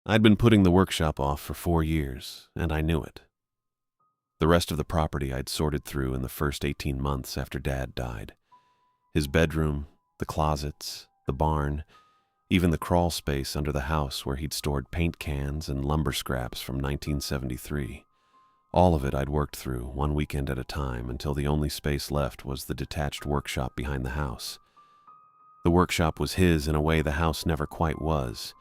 I'd been putting the workshop off for 4 years, and I knew it. The rest of the property I'd sorted through in the first 18 months after Dad died. His bedroom, the closets, the barn, even the crawl space under the house where he'd stored paint cans and lumber scraps from 1973. All of it I'd worked through, one weekend at a time, until the only space left was the detached workshop behind the house. The workshop was his in a way the house never quite was.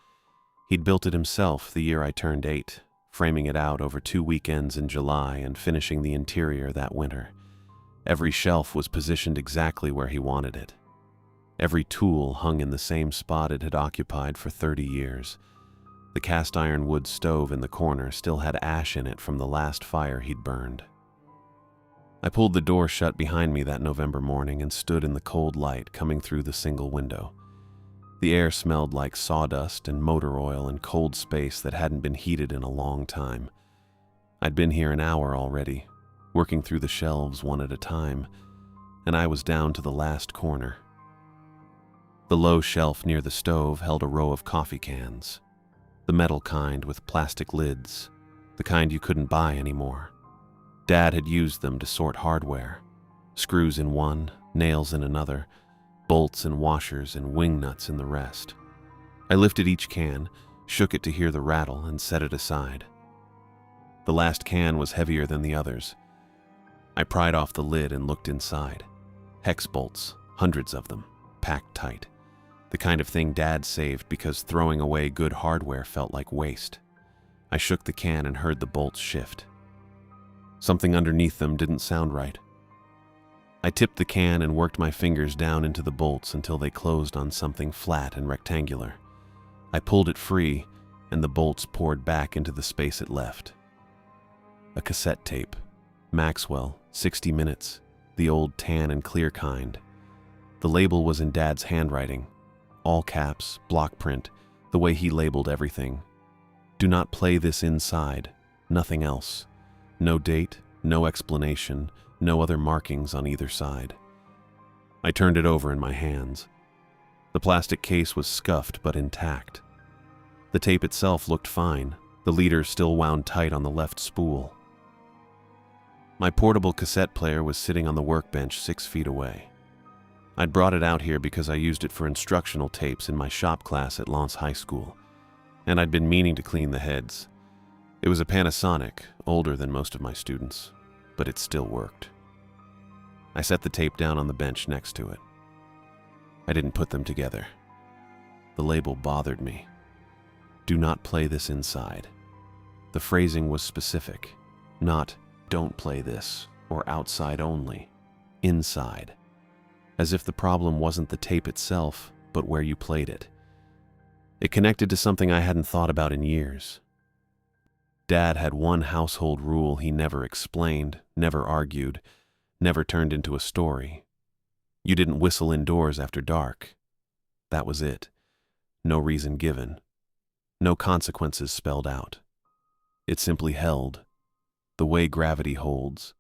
He'd built it himself the year I turned 8, framing it out over 2 weekends in July and finishing the interior that winter. Every shelf was positioned exactly where he wanted it. Every tool hung in the same spot it had occupied for 30 years. The cast iron wood stove in the corner still had ash in it from the last fire he'd burned. I pulled the door shut behind me that November morning and stood in the cold light coming through the single window. The air smelled like sawdust and motor oil and cold space that hadn't been heated in a long time. I'd been here an hour already, working through the shelves one at a time, and I was down to the last corner. The low shelf near the stove held a row of coffee cans, the metal kind with plastic lids, the kind you couldn't buy anymore. Dad had used them to sort hardware, screws in one, nails in another, bolts and washers and wing nuts in the rest. I lifted each can, shook it to hear the rattle, and set it aside. The last can was heavier than the others. I pried off the lid and looked inside. Hex bolts, hundreds of them, packed tight. The kind of thing Dad saved because throwing away good hardware felt like waste. I shook the can and heard the bolts shift. Something underneath them didn't sound right. I tipped the can and worked my fingers down into the bolts until they closed on something flat and rectangular. I pulled it free, and the bolts poured back into the space it left. A cassette tape. Maxwell, 60 minutes, the old tan and clear kind. The label was in Dad's handwriting. All caps, block print, the way he labeled everything. Do not play this inside, nothing else. No date, no explanation, no other markings on either side. I turned it over in my hands. The plastic case was scuffed but intact. The tape itself looked fine, the leader still wound tight on the left spool. My portable cassette player was sitting on the workbench 6 feet away. I'd brought it out here because I used it for instructional tapes in my shop class at Lance High School, and I'd been meaning to clean the heads. It was a Panasonic, older than most of my students, but it still worked. I set the tape down on the bench next to it. I didn't put them together. The label bothered me. Do not play this inside. The phrasing was specific, not don't play this or outside only, inside. As if the problem wasn't the tape itself, but where you played it. It connected to something I hadn't thought about in years. Dad had one household rule he never explained, never argued, never turned into a story. You didn't whistle indoors after dark. That was it. No reason given. No consequences spelled out. It simply held, the way gravity holds.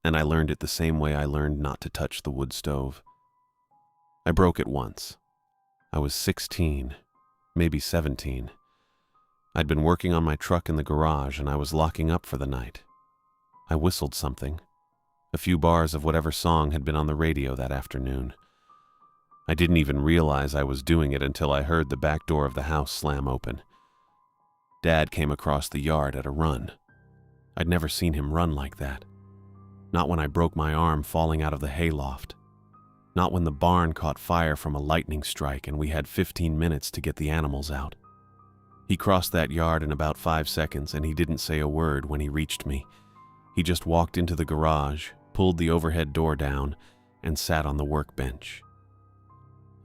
And I learned it the same way I learned not to touch the wood stove. I broke it once. I was 16, maybe 17. I'd been working on my truck in the garage and I was locking up for the night. I whistled something. A few bars of whatever song had been on the radio that afternoon. I didn't even realize I was doing it until I heard the back door of the house slam open. Dad came across the yard at a run. I'd never seen him run like that. Not when I broke my arm falling out of the hayloft. Not when the barn caught fire from a lightning strike and we had 15 minutes to get the animals out. He crossed that yard in about 5 seconds and he didn't say a word when he reached me. He just walked into the garage, pulled the overhead door down, and sat on the workbench.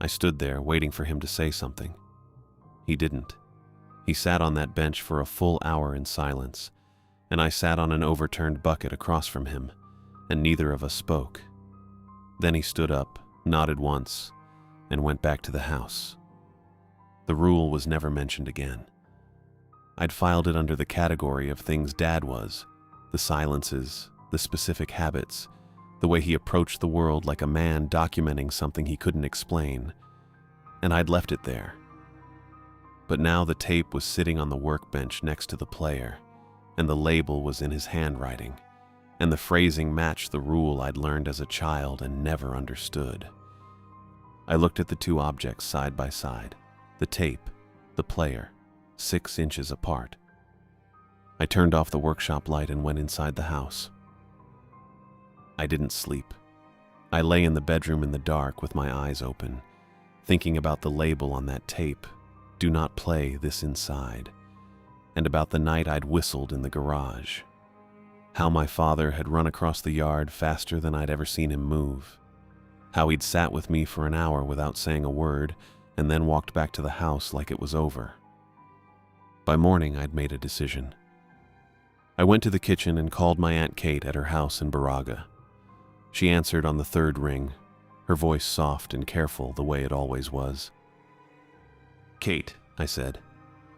I stood there waiting for him to say something. He didn't. He sat on that bench for a full hour in silence, and I sat on an overturned bucket across from him, and neither of us spoke. Then he stood up, nodded once, and went back to the house. The rule was never mentioned again. I'd filed it under the category of things Dad was, the silences, the specific habits, the way he approached the world like a man documenting something he couldn't explain, and I'd left it there. But now the tape was sitting on the workbench next to the player, and the label was in his handwriting, and the phrasing matched the rule I'd learned as a child and never understood. I looked at the two objects side by side, the tape, the player, 6 inches apart. I turned off the workshop light and went inside the house. I didn't sleep. I lay in the bedroom in the dark with my eyes open, thinking about the label on that tape, "Do not play this inside," and about the night I'd whistled in the garage. How my father had run across the yard faster than I'd ever seen him move. How he'd sat with me for an hour without saying a word and then walked back to the house like it was over. By morning, I'd made a decision. I went to the kitchen and called my Aunt Kate at her house in Baraga. She answered on the 3rd ring, her voice soft and careful the way it always was. "Kate," I said,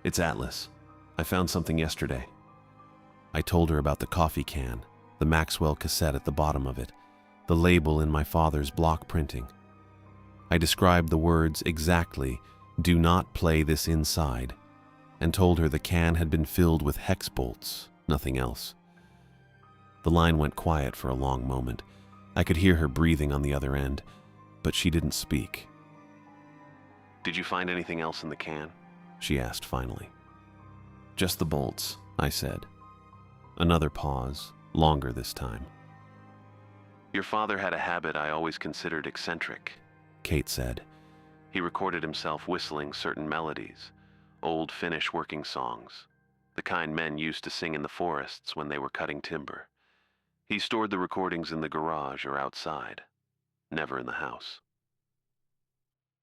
"it's Atlas. I found something yesterday." I told her about the coffee can, the Maxwell cassette at the bottom of it, the label in my father's block printing. I described the words exactly, "Do not play this inside," and told her the can had been filled with hex bolts, nothing else. The line went quiet for a long moment. I could hear her breathing on the other end, but she didn't speak. "Did you find anything else in the can?" she asked finally. "Just the bolts," I said. Another pause, longer this time. "Your father had a habit I always considered eccentric," Kate said. "He recorded himself whistling certain melodies, old Finnish working songs, the kind men used to sing in the forests when they were cutting timber. He stored the recordings in the garage or outside, never in the house."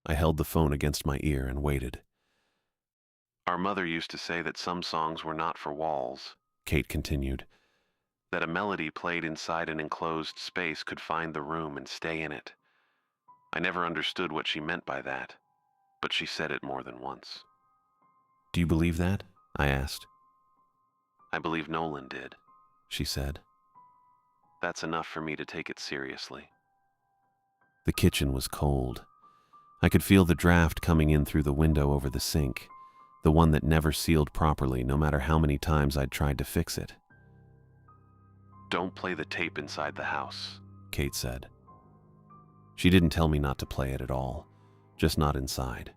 I held the phone against my ear and waited. "Our mother used to say that some songs were not for walls," Kate continued, "that a melody played inside an enclosed space could find the room and stay in it. I never understood what she meant by that, but she said it more than once." "Do you believe that?" I asked. "I believe Nolan did," she said. "That's enough for me to take it seriously." The kitchen was cold. I could feel the draft coming in through the window over the sink, the one that never sealed properly no matter how many times I'd tried to fix it. "Don't play the tape inside the house," Kate said. She didn't tell me not to play it at all, just not inside.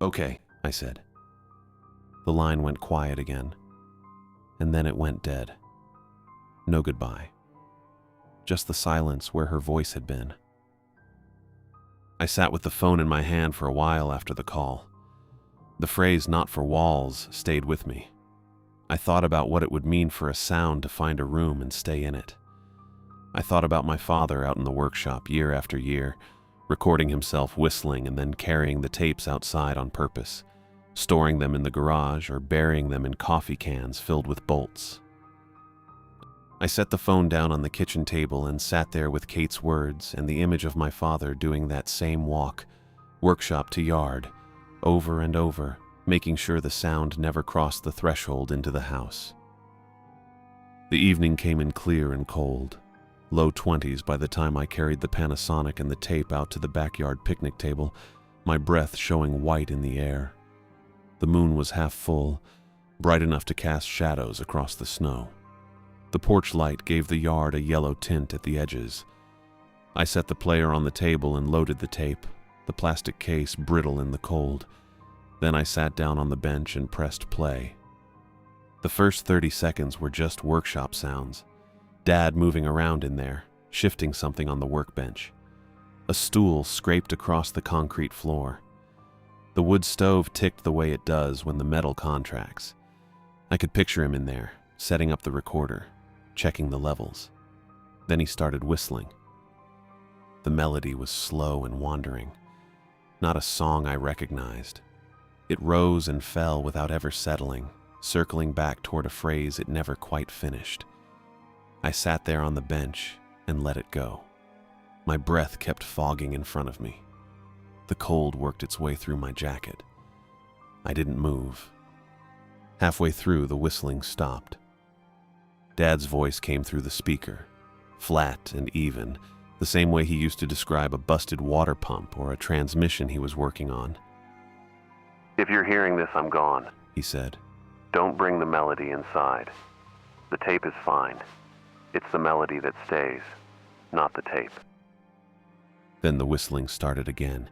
"Okay," I said. The line went quiet again, and then it went dead. No goodbye. Just the silence where her voice had been. I sat with the phone in my hand for a while after the call. The phrase "not for walls" stayed with me. I thought about what it would mean for a sound to find a room and stay in it. I thought about my father out in the workshop year after year, recording himself whistling and then carrying the tapes outside on purpose, storing them in the garage or burying them in coffee cans filled with bolts. I set the phone down on the kitchen table and sat there with Kate's words and the image of my father doing that same walk, workshop to yard, over and over, making sure the sound never crossed the threshold into the house. The evening came in clear and cold, low 20s by the time I carried the Panasonic and the tape out to the backyard picnic table, my breath showing white in the air. The moon was half full, bright enough to cast shadows across the snow. The porch light gave the yard a yellow tint at the edges. I set the player on the table and loaded the tape, the plastic case brittle in the cold. Then I sat down on the bench and pressed play. The first 30 seconds were just workshop sounds. Dad moving around in there, shifting something on the workbench. A stool scraped across the concrete floor. The wood stove ticked the way it does when the metal contracts. I could picture him in there, setting up the recorder, checking the levels. Then he started whistling. The melody was slow and wandering, not a song I recognized. It rose and fell without ever settling, circling back toward a phrase it never quite finished. I sat there on the bench and let it go. My breath kept fogging in front of me. The cold worked its way through my jacket. I didn't move. Halfway through, the whistling stopped. Dad's voice came through the speaker, flat and even, the same way he used to describe a busted water pump or a transmission he was working on. "If you're hearing this, I'm gone," he said. "Don't bring the melody inside. The tape is fine. It's the melody that stays, not the tape." Then the whistling started again.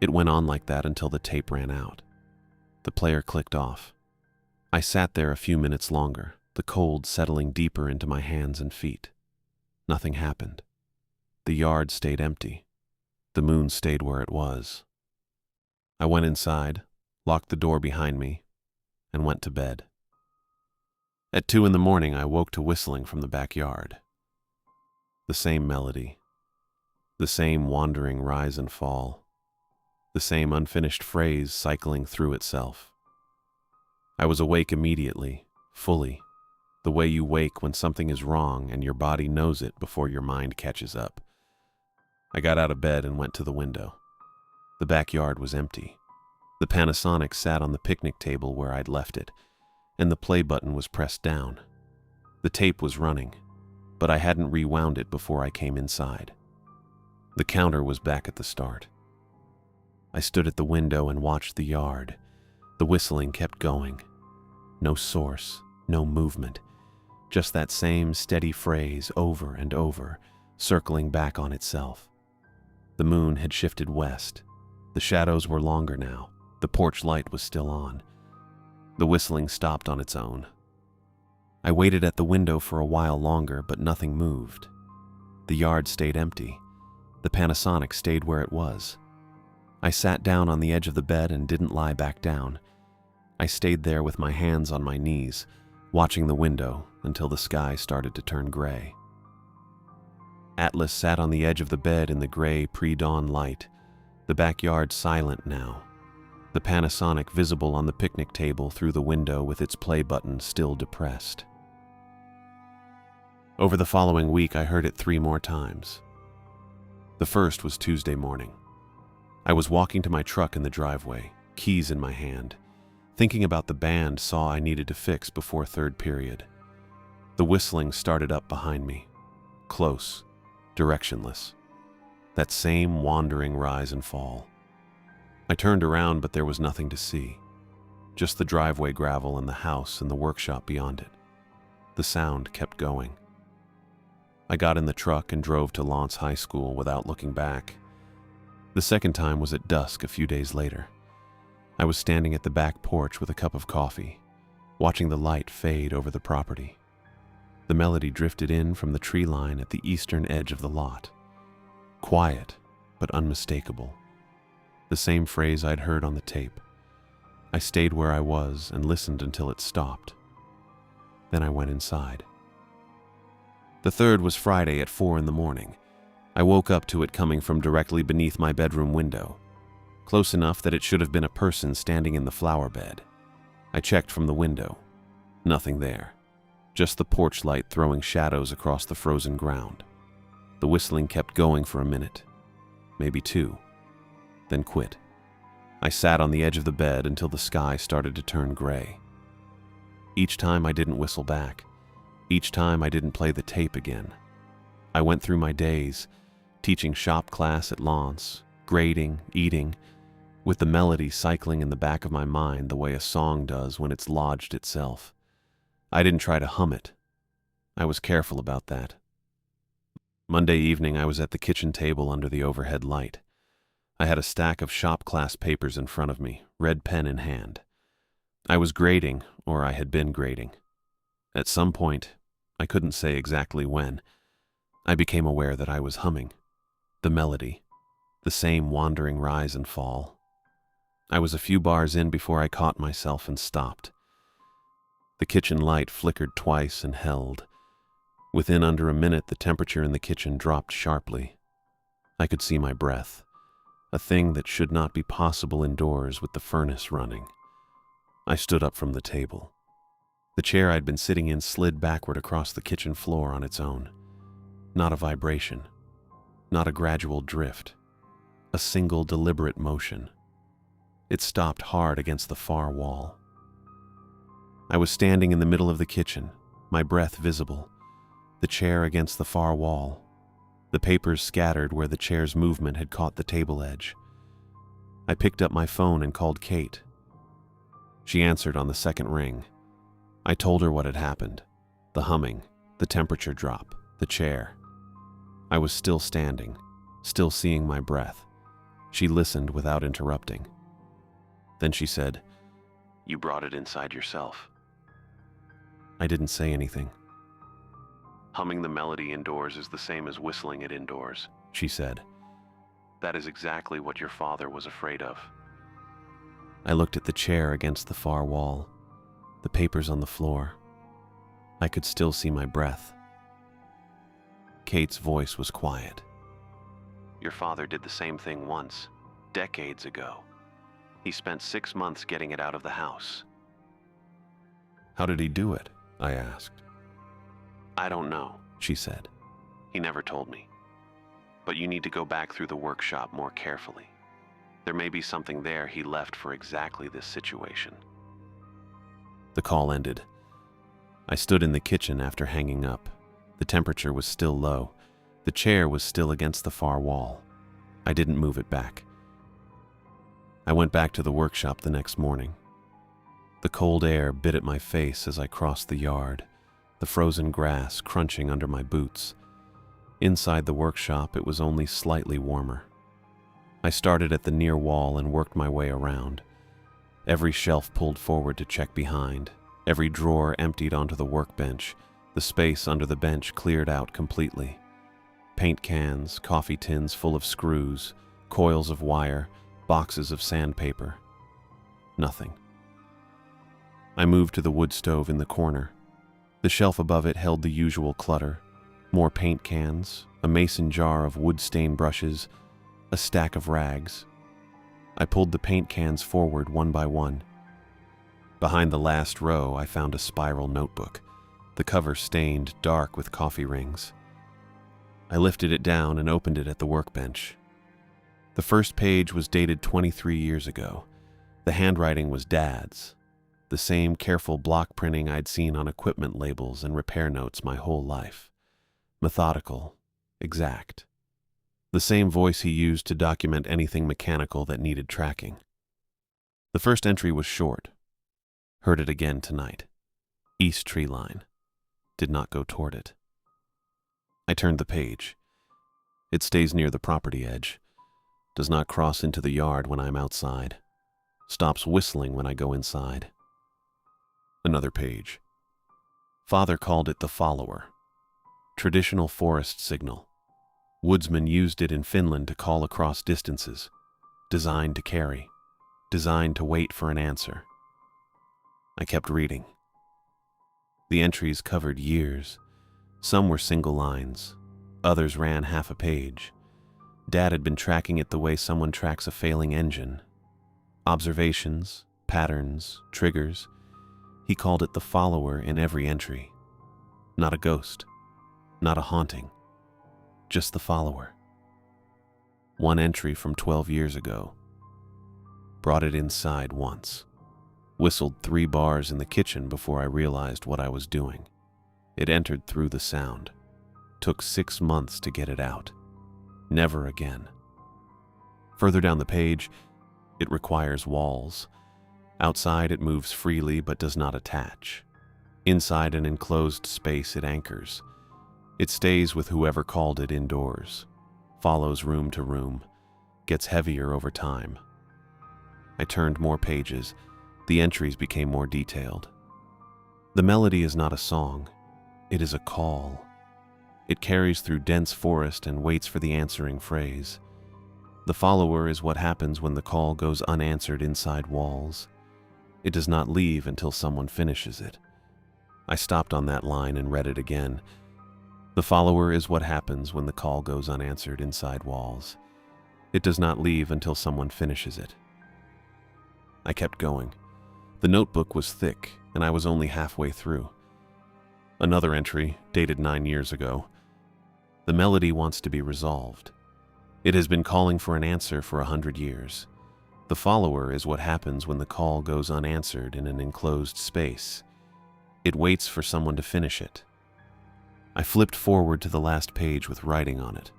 It went on like that until the tape ran out. The player clicked off. I sat there a few minutes longer, the cold settling deeper into my hands and feet. Nothing happened. The yard stayed empty. The moon stayed where it was. I went inside, locked the door behind me, and went to bed. At 2 a.m, I woke to whistling from the backyard. The same melody, the same wandering rise and fall, the same unfinished phrase cycling through itself. I was awake immediately, fully, the way you wake when something is wrong and your body knows it before your mind catches up. I got out of bed and went to the window. The backyard was empty. The Panasonic sat on the picnic table where I'd left it, and the play button was pressed down. The tape was running, but I hadn't rewound it before I came inside. The counter was back at the start. I stood at the window and watched the yard. The whistling kept going. No source, no movement, just that same steady phrase over and over, circling back on itself. The moon had shifted west. The shadows were longer now. The porch light was still on. The whistling stopped on its own. I waited at the window for a while longer, but nothing moved. The yard stayed empty. The Panasonic stayed where it was. I sat down on the edge of the bed and didn't lie back down. I stayed there with my hands on my knees, watching the window until the sky started to turn gray. Atlas sat on the edge of the bed in the gray pre-dawn light, the backyard silent now, the Panasonic visible on the picnic table through the window with its play button still depressed. Over the following week, I heard it 3 more times. The first was Tuesday morning. I was walking to my truck in the driveway, keys in my hand, thinking about the band saw I needed to fix before third period. The whistling started up behind me, close, directionless. That same wandering rise and fall. I turned around, but there was nothing to see. Just the driveway gravel and the house and the workshop beyond it. The sound kept going. I got in the truck and drove to Lance High School without looking back. The second time was at dusk a few days later. I was standing at the back porch with a cup of coffee, watching the light fade over the property. The melody drifted in from the tree line at the eastern edge of the lot. Quiet, but unmistakable. The same phrase I'd heard on the tape. I stayed where I was and listened until it stopped. Then I went inside. The third was Friday at 4 a.m. I woke up to it coming from directly beneath my bedroom window, close enough that it should have been a person standing in the flower bed. I checked from the window. Nothing there. Just the porch light throwing shadows across the frozen ground. The whistling kept going for a minute, maybe 2, then quit. I sat on the edge of the bed until the sky started to turn gray. Each time I didn't whistle back. Each time I didn't play the tape again. I went through my days, teaching shop class at Lance, grading, eating, with the melody cycling in the back of my mind the way a song does when it's lodged itself. I didn't try to hum it. I was careful about that. Monday evening, I was at the kitchen table under the overhead light. I had a stack of shop class papers in front of me, red pen in hand. I was grading, or I had been grading. At some point, I couldn't say exactly when, I became aware that I was humming. The melody, the same wandering rise and fall. I was a few bars in before I caught myself and stopped. The kitchen light flickered twice and held. Within under a minute, the temperature in the kitchen dropped sharply. I could see my breath, a thing that should not be possible indoors with the furnace running. I stood up from the table. The chair I'd been sitting in slid backward across the kitchen floor on its own. Not a vibration, not a gradual drift, a single deliberate motion. It stopped hard against the far wall. I was standing in the middle of the kitchen, my breath visible, the chair against the far wall, the papers scattered where the chair's movement had caught the table edge. I picked up my phone and called Kate. She answered on the second ring. I told her what had happened. The humming, the temperature drop, the chair. I was still standing, still seeing my breath. She listened without interrupting. Then she said, "You brought it inside yourself." I didn't say anything. "Humming the melody indoors is the same as whistling it indoors," she said. "That is exactly what your father was afraid of." I looked at the chair against the far wall, the papers on the floor. I could still see my breath. Kate's voice was quiet. "Your father did the same thing once, decades ago. He spent 6 months getting it out of the house." "How did he do it?" I asked. "I don't know," she said. "He never told me. But you need to go back through the workshop more carefully. There may be something there he left for exactly this situation." The call ended. I stood in the kitchen after hanging up. The temperature was still low. The chair was still against the far wall. I didn't move it back. I went back to the workshop the next morning. The cold air bit at my face as I crossed the yard, the frozen grass crunching under my boots. Inside the workshop, it was only slightly warmer. I started at the near wall and worked my way around. Every shelf pulled forward to check behind. Every drawer emptied onto the workbench. The space under the bench cleared out completely. Paint cans, coffee tins full of screws, coils of wire, boxes of sandpaper. Nothing. I moved to the wood stove in the corner. The shelf above it held the usual clutter. More paint cans, a mason jar of wood-stain brushes, a stack of rags. I pulled the paint cans forward one by one. Behind the last row, I found a spiral notebook, the cover stained dark with coffee rings. I lifted it down and opened it at the workbench. The first page was dated 23 years ago. The handwriting was Dad's, the same careful block printing I'd seen on equipment labels and repair notes my whole life. Methodical, exact. The same voice he used to document anything mechanical that needed tracking. The first entry was short. Heard it again tonight. East tree line. Did not go toward it. I turned the page. It stays near the property edge. Does not cross into the yard when I'm outside. Stops whistling when I go inside. Another page. Father called it the follower. Traditional forest signal. Woodsmen used it in Finland to call across distances. Designed to carry. Designed to wait for an answer. I kept reading. The entries covered years. Some were single lines. Others ran half a page. Dad had been tracking it the way someone tracks a failing engine. Observations, patterns, triggers. He called it the follower in every entry. Not a ghost. Not a haunting. Just the follower. One entry from 12 years ago. Brought it inside once. Whistled 3 bars in the kitchen before I realized what I was doing. It entered through the sound. Took 6 months to get it out. Never again. Further down the page, it requires walls. Outside it moves freely but does not attach. Inside an enclosed space it anchors. It stays with whoever called it indoors. Follows room to room. Gets heavier over time. I turned more pages. The entries became more detailed. The melody is not a song. It is a call. It carries through dense forest and waits for the answering phrase. The follower is what happens when the call goes unanswered inside walls. It does not leave until someone finishes it. I stopped on that line and read it again. The follower is what happens when the call goes unanswered inside walls. It does not leave until someone finishes it. I kept going. The notebook was thick, and I was only halfway through. Another entry, dated 9 years ago. The melody wants to be resolved. It has been calling for an answer for 100 years. The follower is what happens when the call goes unanswered in an enclosed space. It waits for someone to finish it. I flipped forward to the last page with writing on it.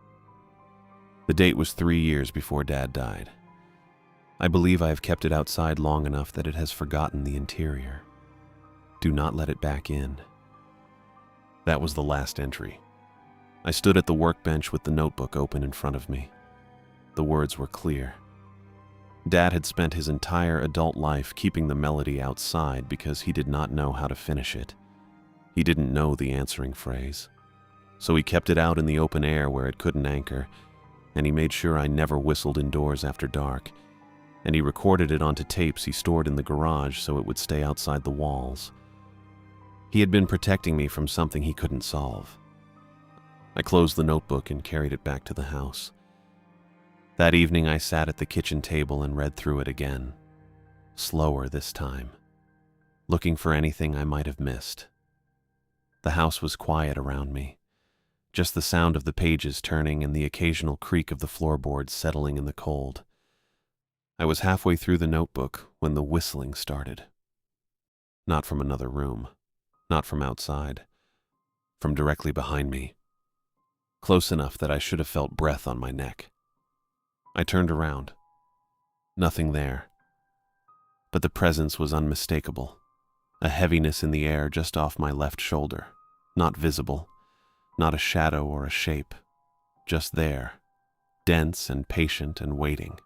The date was 3 years before Dad died. I believe I have kept it outside long enough that it has forgotten the interior. Do not let it back in. That was the last entry. I stood at the workbench with the notebook open in front of me. The words were clear. Dad had spent his entire adult life keeping the melody outside because he did not know how to finish it. He didn't know the answering phrase. So he kept it out in the open air where it couldn't anchor, and he made sure I never whistled indoors after dark, and he recorded it onto tapes he stored in the garage so it would stay outside the walls. He had been protecting me from something he couldn't solve. I closed the notebook and carried it back to the house. That evening I sat at the kitchen table and read through it again, slower this time, looking for anything I might have missed. The house was quiet around me, just the sound of the pages turning and the occasional creak of the floorboards settling in the cold. I was halfway through the notebook when the whistling started. Not from another room, not from outside, from directly behind me, close enough that I should have felt breath on my neck. I turned around. Nothing there. But the presence was unmistakable, a heaviness in the air just off my left shoulder, not visible, not a shadow or a shape, just there, dense and patient and waiting.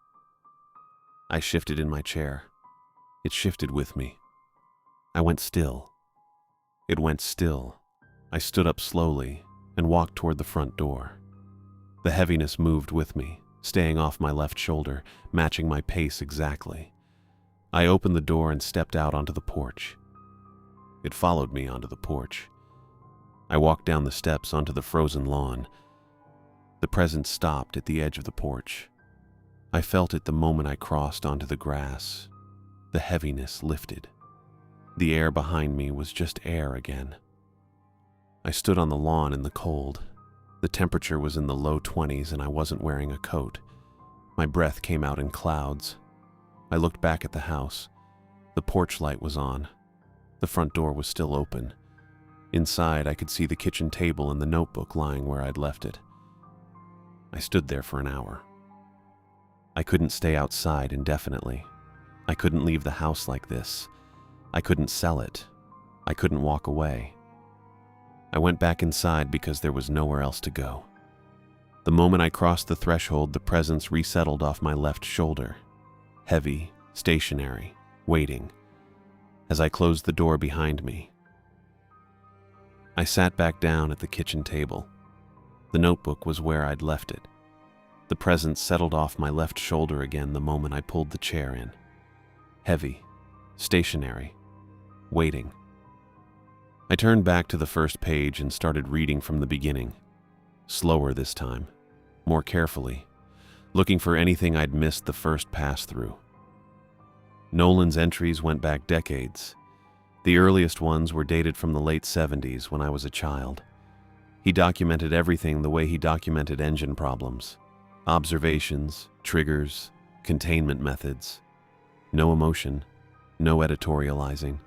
I shifted in my chair. It shifted with me. I went still. It went still. I stood up slowly and walked toward the front door. The heaviness moved with me, staying off my left shoulder, matching my pace exactly. I opened the door and stepped out onto the porch. It followed me onto the porch. I walked down the steps onto the frozen lawn. The presence stopped at the edge of the porch. I felt it the moment I crossed onto the grass. The heaviness lifted. The air behind me was just air again. I stood on the lawn in the cold. The temperature was in the low 20s and I wasn't wearing a coat. My breath came out in clouds. I looked back at the house. The porch light was on. The front door was still open. Inside, I could see the kitchen table and the notebook lying where I'd left it. I stood there for an hour. I couldn't stay outside indefinitely. I couldn't leave the house like this. I couldn't sell it. I couldn't walk away. I went back inside because there was nowhere else to go. The moment I crossed the threshold, the presence resettled off my left shoulder. Heavy, stationary, waiting. As I closed the door behind me, I sat back down at the kitchen table. The notebook was where I'd left it. The presence settled off my left shoulder again the moment I pulled the chair in. Heavy, stationary, waiting. I turned back to the first page and started reading from the beginning. Slower this time, more carefully, looking for anything I'd missed the first pass through. Nolan's entries went back decades. The earliest ones were dated from the late 70s when I was a child. He documented everything the way he documented engine problems. Observations, triggers, containment methods. No emotion, no editorializing.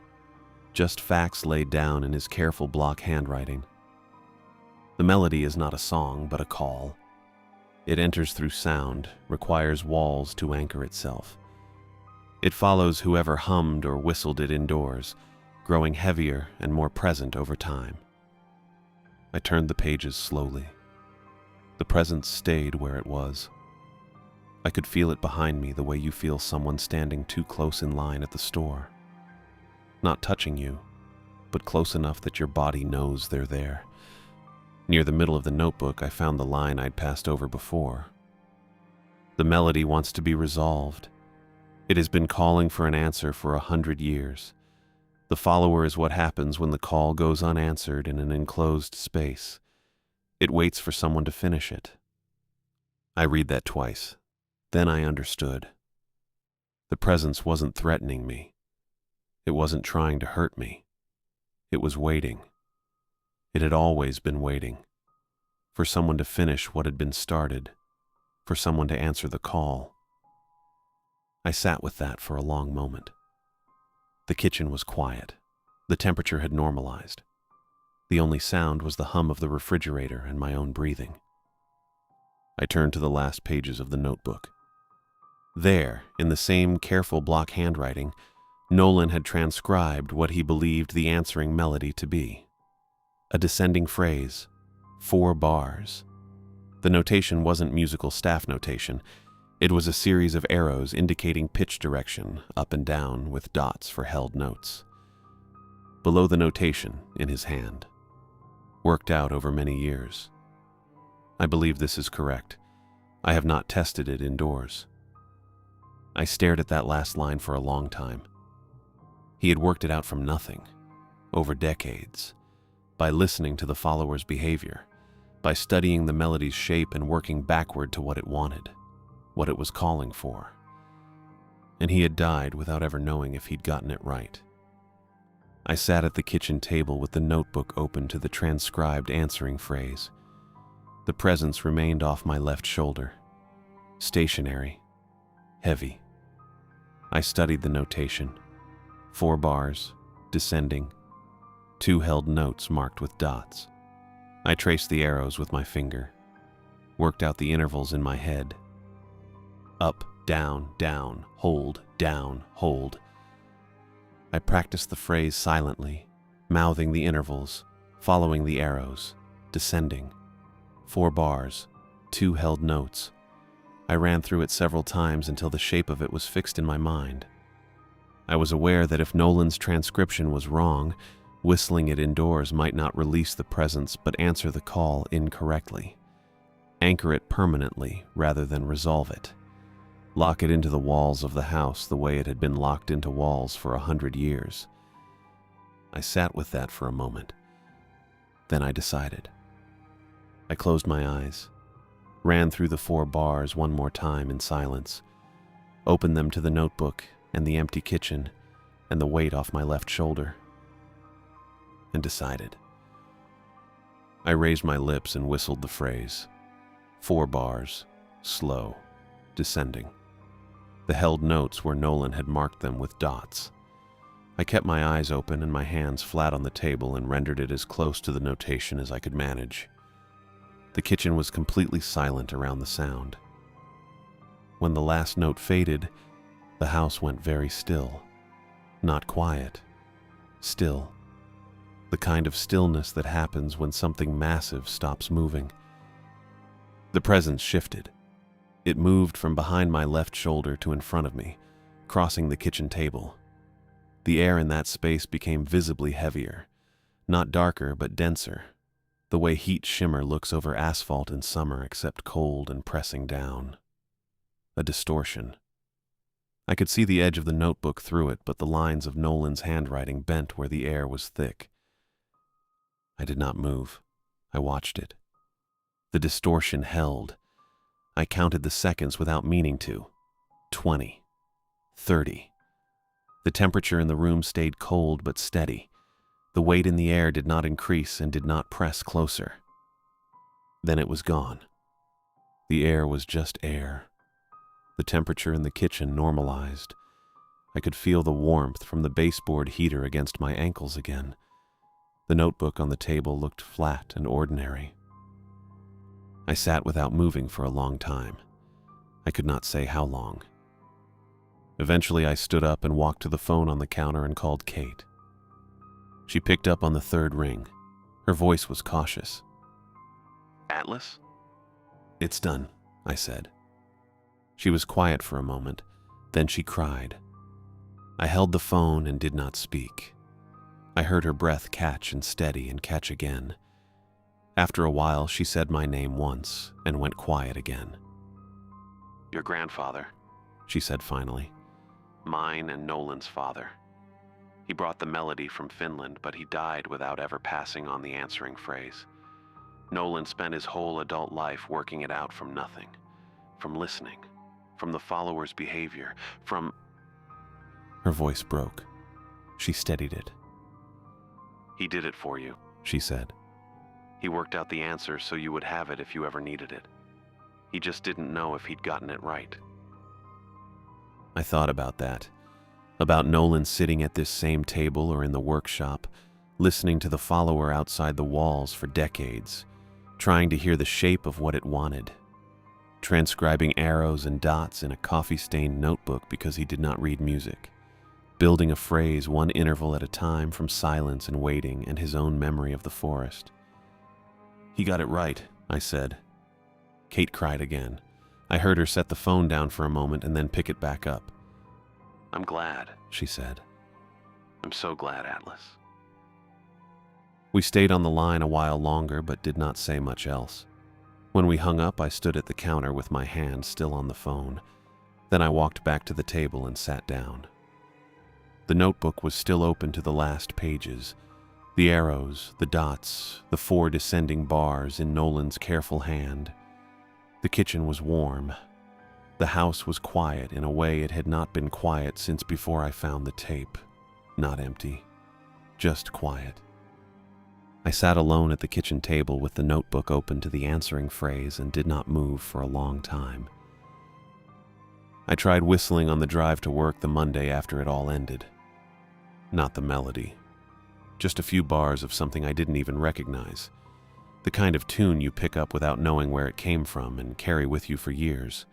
Just facts laid down in his careful block handwriting. The melody is not a song, but a call. It enters through sound, requires walls to anchor itself. It follows whoever hummed or whistled it indoors, growing heavier and more present over time. I turned the pages slowly. The presence stayed where it was. I could feel it behind me the way you feel someone standing too close in line at the store. Not touching you, but close enough that your body knows they're there. Near the middle of the notebook, I found the line I'd passed over before. The melody wants to be resolved. It has been calling for an answer for 100 years. The follower is what happens when the call goes unanswered in an enclosed space. It waits for someone to finish it. I read that twice. Then I understood. The presence wasn't threatening me. It wasn't trying to hurt me. It was waiting. It had always been waiting. For someone to finish what had been started. For someone to answer the call. I sat with that for a long moment. The kitchen was quiet. The temperature had normalized. The only sound was the hum of the refrigerator and my own breathing. I turned to the last pages of the notebook. There, in the same careful block handwriting, Nolan had transcribed what he believed the answering melody to be. A descending phrase, 4 bars. The notation wasn't musical staff notation. It was a series of arrows indicating pitch direction, up and down, with dots for held notes. Below the notation, in his hand. Worked out over many years. I believe this is correct. I have not tested it indoors. I stared at that last line for a long time. He had worked it out from nothing, over decades, by listening to the follower's behavior, by studying the melody's shape and working backward to what it wanted, what it was calling for. And he had died without ever knowing if he'd gotten it right. I sat at the kitchen table with the notebook open to the transcribed answering phrase. The presence remained off my left shoulder, stationary, heavy. I studied the notation. 4 bars, descending, 2 held notes marked with dots. I traced the arrows with my finger, worked out the intervals in my head. Up, down, down, hold, down, hold. I practiced the phrase silently, mouthing the intervals, following the arrows, descending. 4 bars, 2 held notes. I ran through it several times until the shape of it was fixed in my mind. I was aware that if Nolan's transcription was wrong, whistling it indoors might not release the presence but answer the call incorrectly. Anchor it permanently rather than resolve it. Lock it into the walls of the house the way it had been locked into walls for 100 years. I sat with that for a moment. Then I decided. I closed my eyes, ran through the 4 bars one more time in silence, opened them to the notebook and the empty kitchen and the weight off my left shoulder, and decided. I raised my lips and whistled the phrase. 4 bars, slow, descending. The held notes where Nolan had marked them with dots. I kept my eyes open and my hands flat on the table and rendered it as close to the notation as I could manage. The kitchen was completely silent around the sound. When the last note faded, the house went very still. Not quiet. Still. The kind of stillness that happens when something massive stops moving. The presence shifted. It moved from behind my left shoulder to in front of me, crossing the kitchen table. The air in that space became visibly heavier. Not darker, but denser. The way heat shimmer looks over asphalt in summer, except cold and pressing down. A distortion. I could see the edge of the notebook through it, but the lines of Nolan's handwriting bent where the air was thick. I did not move. I watched it. The distortion held. I counted the seconds without meaning to. 20. 30. The temperature in the room stayed cold but steady. The weight in the air did not increase and did not press closer. Then it was gone. The air was just air. The temperature in the kitchen normalized. I could feel the warmth from the baseboard heater against my ankles again. The notebook on the table looked flat and ordinary. I sat without moving for a long time. I could not say how long. Eventually I stood up and walked to the phone on the counter and called Kate. She picked up on the 3rd ring. Her voice was cautious. "Atlas?" "It's done," I said. She was quiet for a moment, then she cried. I held the phone and did not speak. I heard her breath catch and steady and catch again. After a while, she said my name once and went quiet again. "Your grandfather," she said finally. "Mine and Nolan's father. He brought the melody from Finland, but he died without ever passing on the answering phrase. Nolan spent his whole adult life working it out from nothing, from listening, from the follower's behavior, from..." Her voice broke. She steadied it. "He did it for you," she said. "He worked out the answer so you would have it if you ever needed it. He just didn't know if he'd gotten it right." I thought about that, about Nolan sitting at this same table or in the workshop, listening to the follower outside the walls for decades, trying to hear the shape of what it wanted. transcribing arrows and dots in a coffee-stained notebook because he did not read music, building a phrase one interval at a time from silence and waiting and his own memory of the forest. "He got it right," I said. Kate cried again. I heard her set the phone down for a moment and then pick it back up. "I'm glad," she said. "I'm so glad, Atlas." We stayed on the line a while longer but did not say much else. When we hung up, I stood at the counter with my hand still on the phone. Then I walked back to the table and sat down. The notebook was still open to the last pages. The arrows, the dots, the 4 descending bars in Nolan's careful hand. The kitchen was warm. The house was quiet in a way it had not been quiet since before I found the tape. Not empty, just quiet. I sat alone at the kitchen table with the notebook open to the answering phrase and did not move for a long time. I tried whistling on the drive to work the Monday after it all ended. Not the melody. Just a few bars of something I didn't even recognize. The kind of tune you pick up without knowing where it came from and carry with you for years.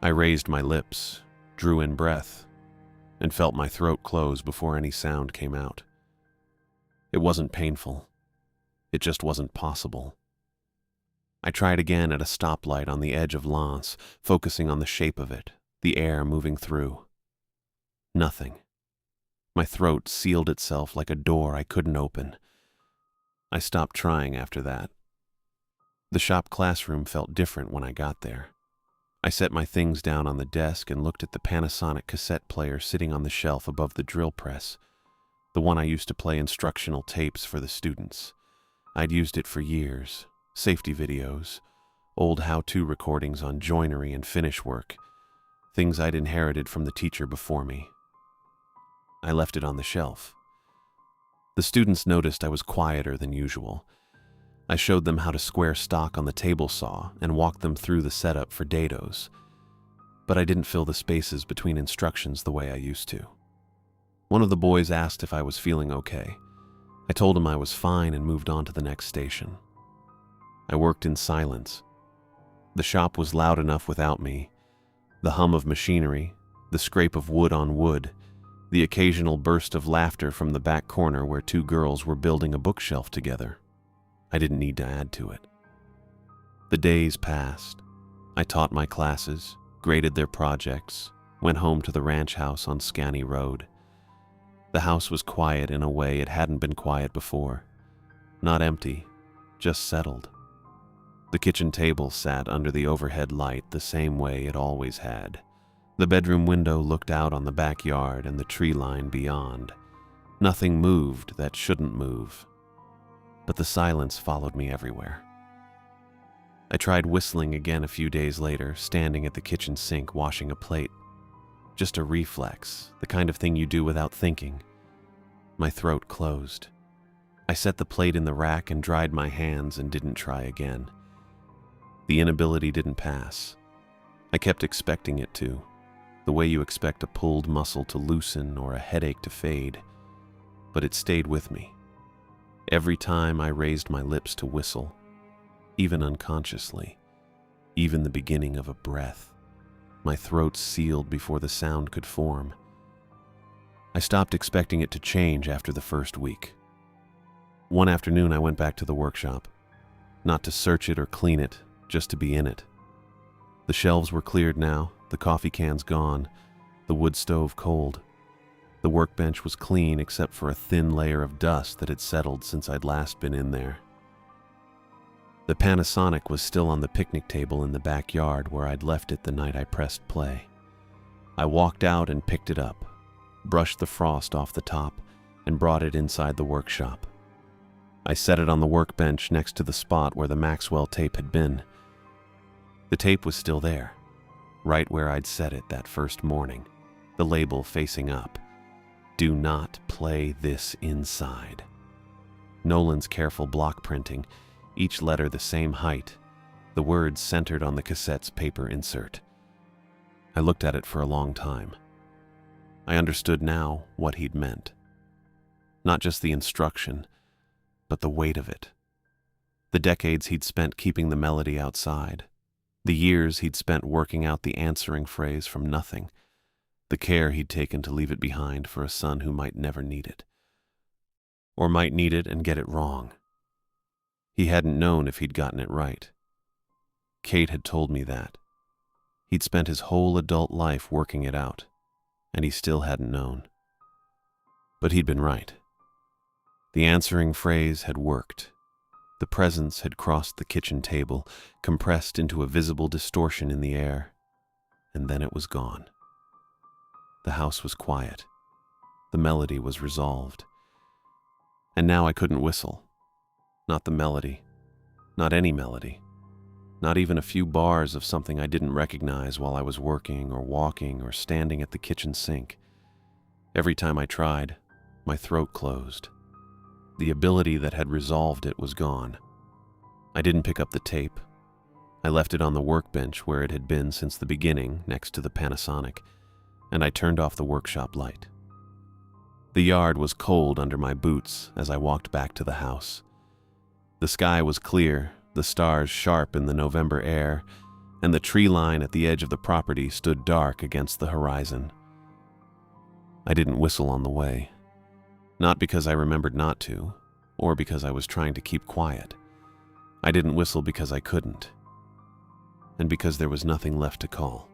I raised my lips, drew in breath, and felt my throat close before any sound came out. It wasn't painful. It just wasn't possible. I tried again at a stoplight on the edge of Lens, focusing on the shape of it, the air moving through. Nothing. My throat sealed itself like a door I couldn't open. I stopped trying after that. The shop classroom felt different when I got there. I set my things down on the desk and looked at the Panasonic cassette player sitting on the shelf above the drill press, the one I used to play instructional tapes for the students. I'd used it for years, safety videos, old how-to recordings on joinery and finish work, things I'd inherited from the teacher before me. I left it on the shelf. The students noticed I was quieter than usual. I showed them how to square stock on the table saw and walked them through the setup for dados, but I didn't fill the spaces between instructions the way I used to. One of the boys asked if I was feeling okay. I told him I was fine and moved on to the next station. I worked in silence. The shop was loud enough without me. The hum of machinery, the scrape of wood on wood, the occasional burst of laughter from the back corner where 2 girls were building a bookshelf together. I didn't need to add to it. The days passed. I taught my classes, graded their projects, went home to the ranch house on Scanny Road. The house was quiet in a way it hadn't been quiet before. Not empty, just settled. The kitchen table sat under the overhead light the same way it always had. The bedroom window looked out on the backyard and the tree line beyond. Nothing moved that shouldn't move, but the silence followed me everywhere. I tried whistling again a few days later, standing at the kitchen sink washing a plate. Just a reflex, the kind of thing you do without thinking. My throat closed. I set the plate in the rack and dried my hands and didn't try again. The inability didn't pass. I kept expecting it to, the way you expect a pulled muscle to loosen or a headache to fade, but it stayed with me. Every time I raised my lips to whistle, even unconsciously, even the beginning of a breath, my throat sealed before the sound could form. I stopped expecting it to change after the first week. One afternoon I went back to the workshop, not to search it or clean it, just to be in it. The shelves were cleared now, the coffee cans gone, the wood stove cold. The workbench was clean except for a thin layer of dust that had settled since I'd last been in there. The Panasonic was still on the picnic table in the backyard where I'd left it the night I pressed play. I walked out and picked it up, brushed the frost off the top, and brought it inside the workshop. I set it on the workbench next to the spot where the Maxwell tape had been. The tape was still there, right where I'd set it that first morning, the label facing up. Do not play this inside. Nolan's careful block printing, each letter the same height, the words centered on the cassette's paper insert. I looked at it for a long time. I understood now what he'd meant. Not just the instruction, but the weight of it. The decades he'd spent keeping the melody outside. The years he'd spent working out the answering phrase from nothing, the care he'd taken to leave it behind for a son who might never need it. Or might need it and get it wrong. He hadn't known if he'd gotten it right. Kate had told me that. He'd spent his whole adult life working it out, and he still hadn't known. But he'd been right. The answering phrase had worked. The presence had crossed the kitchen table, compressed into a visible distortion in the air, and then it was gone. The house was quiet. The melody was resolved. And now I couldn't whistle. Not the melody. Not any melody. Not even a few bars of something I didn't recognize while I was working or walking or standing at the kitchen sink. Every time I tried, my throat closed. The ability that had resolved it was gone. I didn't pick up the tape. I left it on the workbench where it had been since the beginning, next to the Panasonic, and I turned off the workshop light. The yard was cold under my boots as I walked back to the house. The sky was clear, the stars sharp in the November air, and the tree line at the edge of the property stood dark against the horizon. I didn't whistle on the way. Not because I remembered not to, or because I was trying to keep quiet. I didn't whistle because I couldn't, and because there was nothing left to call.